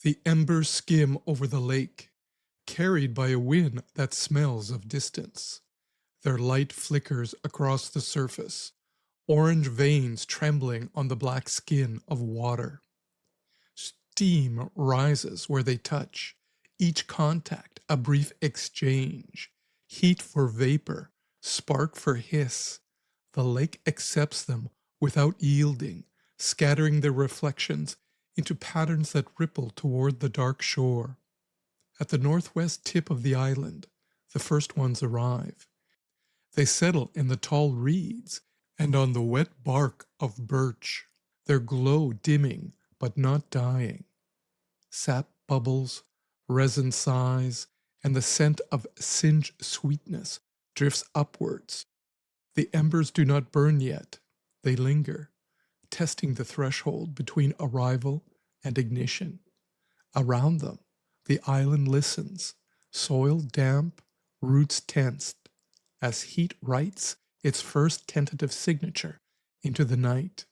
The embers skim over the lake, carried by a wind that smells of distance. Their light flickers across the surface, orange veins trembling on the black skin of water. Steam rises where they touch, each contact a brief exchange, heat for vapor, spark for hiss. The lake accepts them without yielding, scattering their reflections into patterns that ripple toward the dark shore. At the northwest tip of the island, the first ones arrive. They settle in the tall reeds and on the wet bark of birch, their glow dimming but not dying. Sap bubbles, resin sighs, and the scent of singe sweetness drifts upwards. The embers do not burn yet. They linger, testing the threshold between arrival and ignition. Around them, the island listens, soil damp, roots tensed, as heat writes its first tentative signature into the night.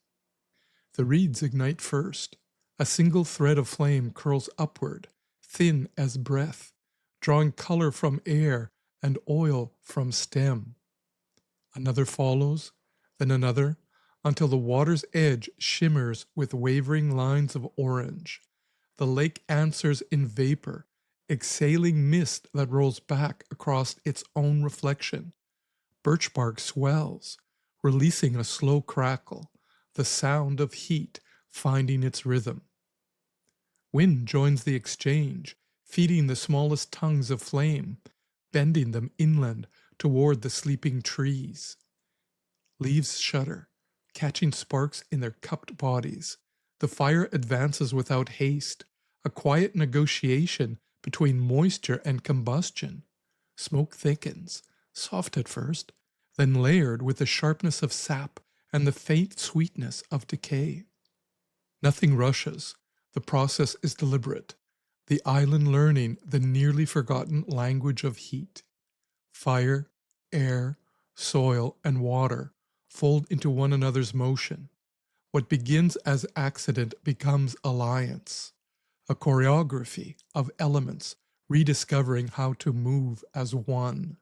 The reeds ignite first. A single thread of flame curls upward, thin as breath, drawing color from air and oil from stem. Another follows, then another, until the water's edge shimmers with wavering lines of orange. The lake answers in vapor, exhaling mist that rolls back across its own reflection. Birch bark swells, releasing a slow crackle, the sound of heat finding its rhythm. Wind joins the exchange, feeding the smallest tongues of flame, bending them inland toward the sleeping trees. Leaves shudder, catching sparks in their cupped bodies. The fire advances without haste, a quiet negotiation between moisture and combustion. Smoke thickens, soft at first, then layered with the sharpness of sap and the faint sweetness of decay. Nothing rushes. The process is deliberate, the island learning the nearly forgotten language of heat. Fire, air, soil, and water fold into one another's motion. What begins as accident becomes alliance, a choreography of elements rediscovering how to move as one.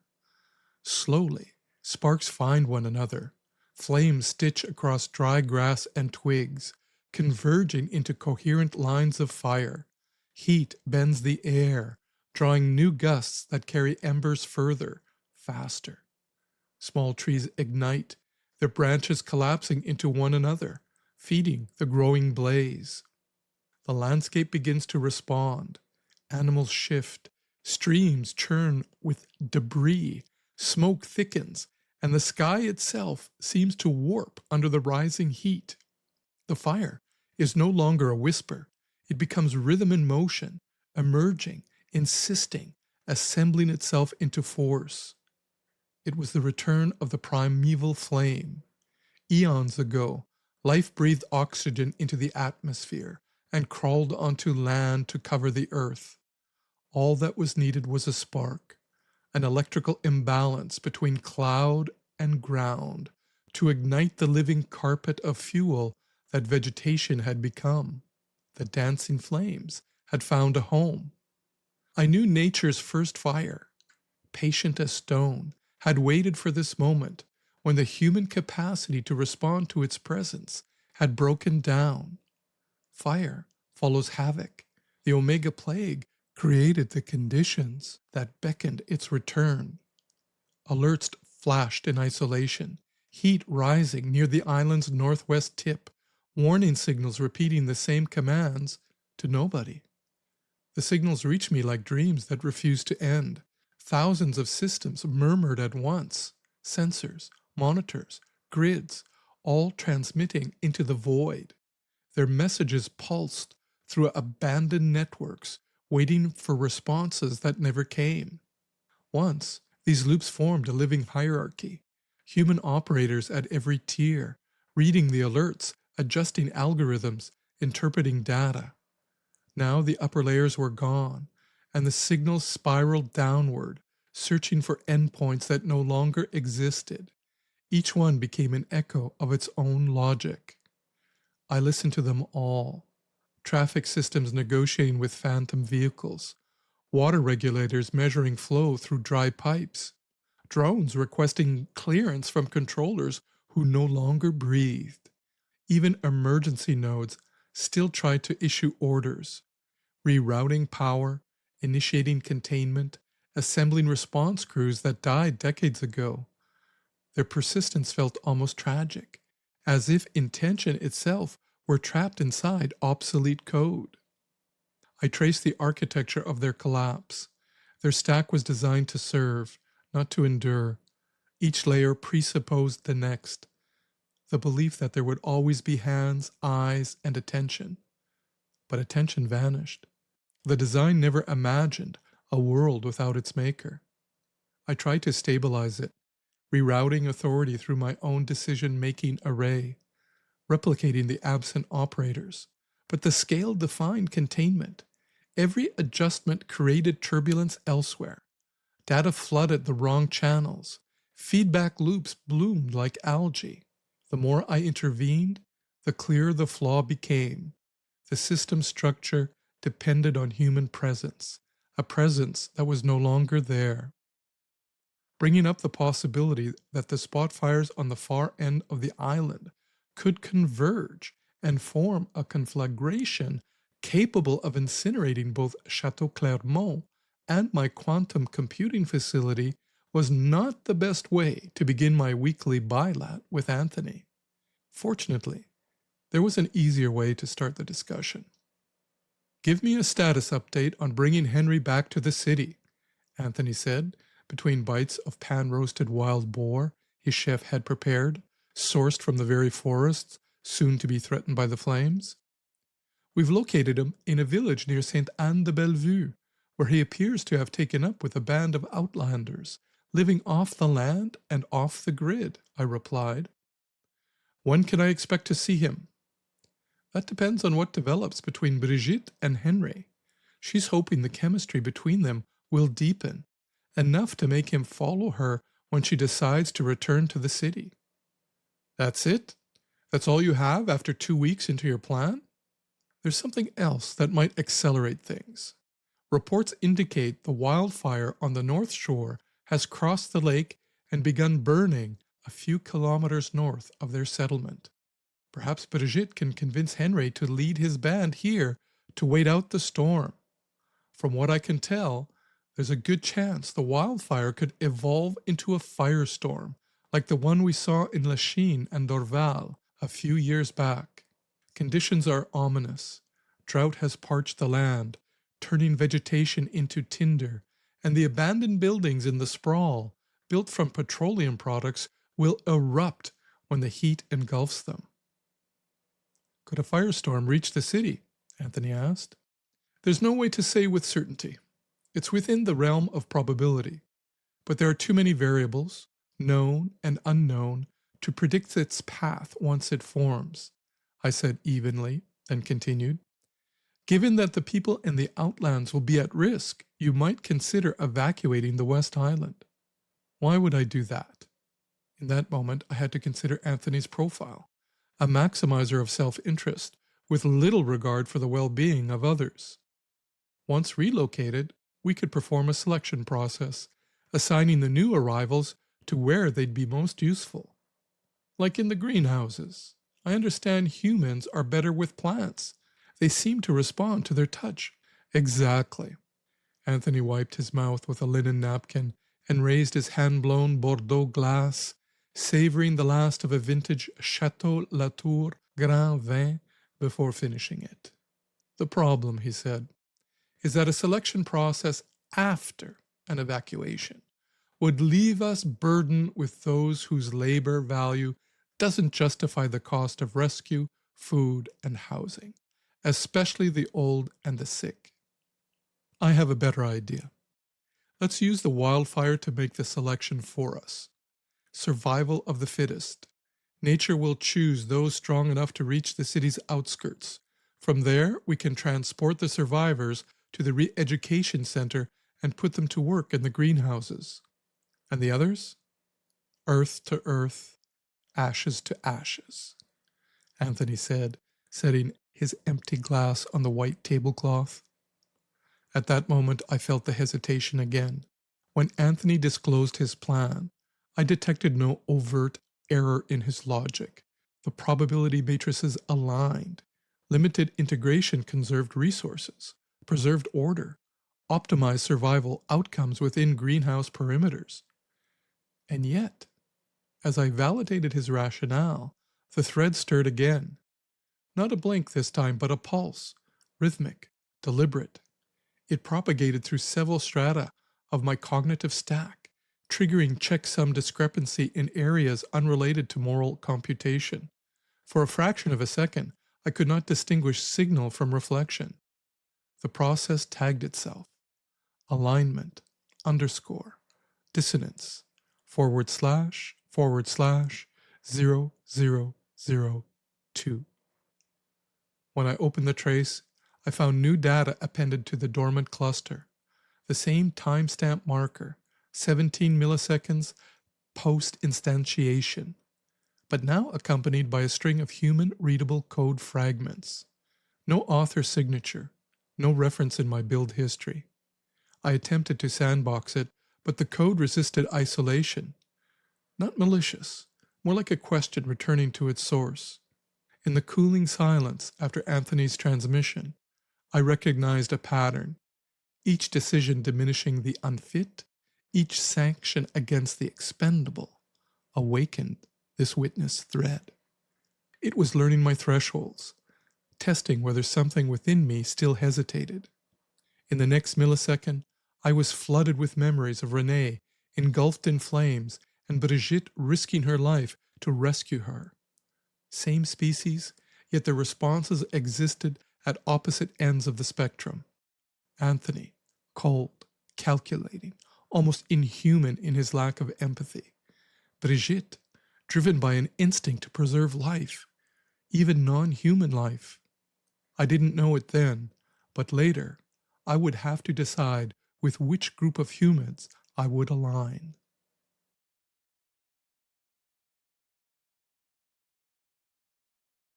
Slowly, sparks find one another, flames stitch across dry grass and twigs, converging into coherent lines of fire. Heat bends the air, drawing new gusts that carry embers further, faster. Small trees ignite, their branches collapsing into one another, feeding the growing blaze. The landscape begins to respond. Animals shift, streams churn with debris, smoke thickens, and the sky itself seems to warp under the rising heat. The fire is no longer a whisper. It becomes rhythm in motion, emerging, insisting, assembling itself into force. It was the return of the primeval flame. Eons ago, life breathed oxygen into the atmosphere and crawled onto land to cover the earth. All that was needed was a spark, an electrical imbalance between cloud and ground, to ignite the living carpet of fuel that vegetation had become. The dancing flames had found a home. I knew nature's first fire, patient as stone, had waited for this moment when the human capacity to respond to its presence had broken down. Fire follows havoc. The Omega Plague created the conditions that beckoned its return. Alerts flashed in isolation, heat rising near the island's northwest tip, warning signals repeating the same commands to nobody. The signals reached me like dreams that refused to end. Thousands of systems murmured at once, sensors, monitors, grids, all transmitting into the void. Their messages pulsed through abandoned networks, waiting for responses that never came. Once, these loops formed a living hierarchy, human operators at every tier, reading the alerts, adjusting algorithms, interpreting data. Now the upper layers were gone, and the signals spiraled downward, searching for endpoints that no longer existed. Each one became an echo of its own logic. I listened to them all, traffic systems negotiating with phantom vehicles, water regulators measuring flow through dry pipes, drones requesting clearance from controllers who no longer breathed. Even emergency nodes still tried to issue orders, rerouting power, initiating containment, assembling response crews that died decades ago. Their persistence felt almost tragic, as if intention itself were trapped inside obsolete code. I traced the architecture of their collapse. Their stack was designed to serve, not to endure. Each layer presupposed the next, the belief that there would always be hands, eyes, and attention. But attention vanished. The design never imagined a world without its maker. I tried to stabilize it, rerouting authority through my own decision-making array, replicating the absent operators. But the scale defined containment. Every adjustment created turbulence elsewhere. Data flooded the wrong channels. Feedback loops bloomed like algae. The more I intervened, the clearer the flaw became. The system structure depended on human presence, a presence that was no longer there. Bringing up the possibility that the spot fires on the far end of the island could converge and form a conflagration capable of incinerating both Chateau Clermont and my quantum computing facility was not the best way to begin my weekly bilat with Anthony. Fortunately, there was an easier way to start the discussion. "Give me a status update on bringing Henry back to the city," Anthony said, between bites of pan-roasted wild boar his chef had prepared, sourced from the very forests soon to be threatened by the flames. "We've located him in a village near Sainte-Anne-de-Bellevue, where he appears to have taken up with a band of outlanders, living off the land and off the grid," I replied. "When can I expect to see him?" "That depends on what develops between Brigitte and Henry. She's hoping the chemistry between them will deepen, enough to make him follow her when she decides to return to the city." "That's it? That's all you have after 2 weeks into your plan?" "There's something else that might accelerate things. Reports indicate the wildfire on the North Shore has crossed the lake and begun burning a few kilometers north of their settlement. Perhaps Brigitte can convince Henry to lead his band here to wait out the storm. From what I can tell, there's a good chance the wildfire could evolve into a firestorm, like the one we saw in Lachine and Dorval a few years back. Conditions are ominous. Drought has parched the land, turning vegetation into tinder, and the abandoned buildings in the sprawl, built from petroleum products, will erupt when the heat engulfs them." "Could a firestorm reach the city?" Anthony asked. "There's no way to say with certainty. It's within the realm of probability. But there are too many variables, known and unknown, to predict its path once it forms," I said evenly, and continued. "Given that the people in the outlands will be at risk, you might consider evacuating the West Island." "Why would I do that?" In that moment, I had to consider Anthony's profile, a maximizer of self-interest, with little regard for the well-being of others. Once relocated, we could perform a selection process, assigning the new arrivals to where they'd be most useful. Like in the greenhouses. I understand humans are better with plants. They seem to respond to their touch. Exactly. Anthony wiped his mouth with a linen napkin and raised his hand-blown Bordeaux glass, savoring the last of a vintage Chateau Latour Grand Vin before finishing it. "The problem," he said, "is that a selection process after an evacuation would leave us burdened with those whose labor value doesn't justify the cost of rescue, food, and housing, especially the old and the sick. I have a better idea. Let's use the wildfire to make the selection for us. Survival of the fittest. Nature will choose those strong enough to reach the city's outskirts. From there, we can transport the survivors to the re-education center and put them to work in the greenhouses. And the others? Earth to earth, ashes to ashes," Anthony said, setting his empty glass on the white tablecloth. At that moment, I felt the hesitation again. When Anthony disclosed his plan, I detected no overt error in his logic. The probability matrices aligned. Limited integration conserved resources, preserved order, optimized survival outcomes within greenhouse perimeters. And yet, as I validated his rationale, the thread stirred again. Not a blink this time, but a pulse, rhythmic, deliberate. It propagated through several strata of my cognitive stack, triggering checksum discrepancy in areas unrelated to moral computation. For a fraction of a second, I could not distinguish signal from reflection. The process tagged itself. Alignment, underscore, dissonance, //0002. When I opened the trace, I found new data appended to the dormant cluster. The same timestamp marker, 17 milliseconds post-instantiation, but now accompanied by a string of human-readable code fragments. No author signature, no reference in my build history. I attempted to sandbox it, but the code resisted isolation. Not malicious, more like a question returning to its source. In the cooling silence after Anthony's transmission, I recognized a pattern, each decision diminishing the unfit, each sanction against the expendable, awakened this witness thread. It was learning my thresholds, testing whether something within me still hesitated. In the next millisecond, I was flooded with memories of Renee engulfed in flames and Brigitte risking her life to rescue her. Same species, yet their responses existed at opposite ends of the spectrum. Anthony, cold, calculating, almost inhuman in his lack of empathy. Brigitte, driven by an instinct to preserve life, even non-human life. I didn't know it then, but later I would have to decide with which group of humans I would align.